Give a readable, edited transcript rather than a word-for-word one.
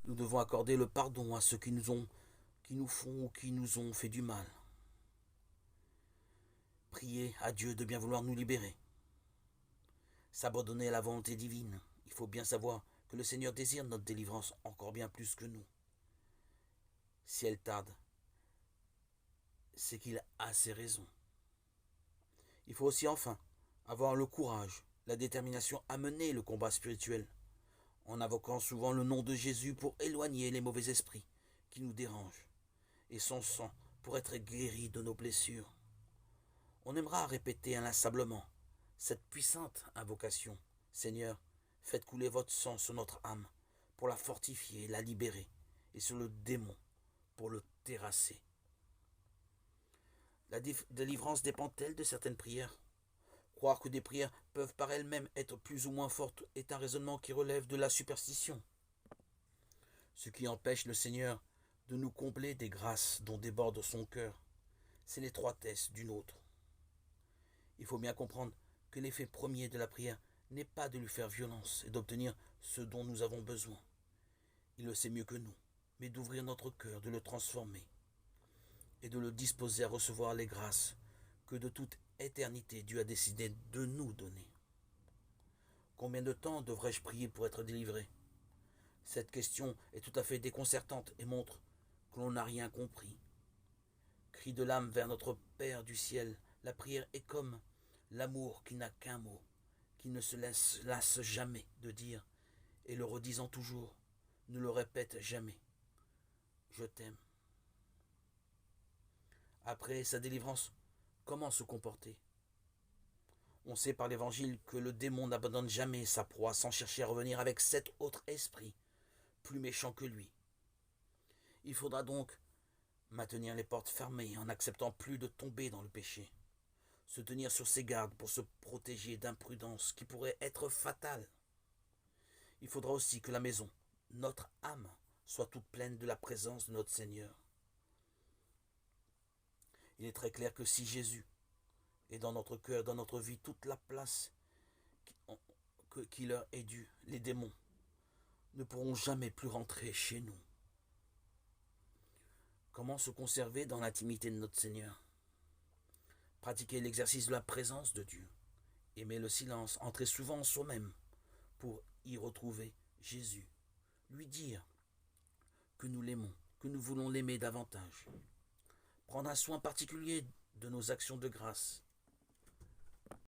Nous devons accorder le pardon à ceux qui nous font ou qui nous ont fait du mal. Prier à Dieu de bien vouloir nous libérer. S'abandonner à la volonté divine. Il faut bien savoir que le Seigneur désire notre délivrance encore bien plus que nous. Si elle tarde, c'est qu'il a ses raisons. Il faut aussi enfin avoir le courage, la détermination à mener le combat spirituel, en invoquant souvent le nom de Jésus pour éloigner les mauvais esprits qui nous dérangent, et son sang pour être guéri de nos blessures. On aimera répéter inlassablement cette puissante invocation. Seigneur, faites couler votre sang sur notre âme pour la fortifier, la libérer, et sur le démon pour le terrasser. La délivrance dépend-elle de certaines prières? Croire que des prières peuvent par elles-mêmes être plus ou moins fortes est un raisonnement qui relève de la superstition. Ce qui empêche le Seigneur de nous combler des grâces dont déborde son cœur, c'est l'étroitesse du nôtre. Il faut bien comprendre que l'effet premier de la prière n'est pas de lui faire violence et d'obtenir ce dont nous avons besoin. Il le sait mieux que nous, mais d'ouvrir notre cœur, de le transformer et de le disposer à recevoir les grâces que de toute éternité Dieu a décidé de nous donner. Combien de temps devrais-je prier pour être délivré? Cette question est tout à fait déconcertante et montre que l'on n'a rien compris. Cri de l'âme vers notre Père du ciel, la prière est comme l'amour qui n'a qu'un mot, qui ne se lasse jamais de dire, et le redisant toujours, ne le répète jamais. Je t'aime. Après sa délivrance, comment se comporter? On sait par l'évangile que le démon n'abandonne jamais sa proie sans chercher à revenir avec 7 autres esprits, plus méchants que lui. Il faudra donc maintenir les portes fermées en n'acceptant plus de tomber dans le péché, se tenir sur ses gardes pour se protéger d'imprudence qui pourrait être fatale. Il faudra aussi que la maison, notre âme, soit toute pleine de la présence de notre Seigneur. Il est très clair que si Jésus est dans notre cœur, dans notre vie, toute la place qui leur est due, les démons ne pourront jamais plus rentrer chez nous. Comment se conserver dans l'intimité de notre Seigneur? Pratiquer l'exercice de la présence de Dieu. Aimer le silence, entrer souvent en soi-même pour y retrouver Jésus. Lui dire que nous l'aimons, que nous voulons l'aimer davantage. Prendre un soin particulier de nos actions de grâce.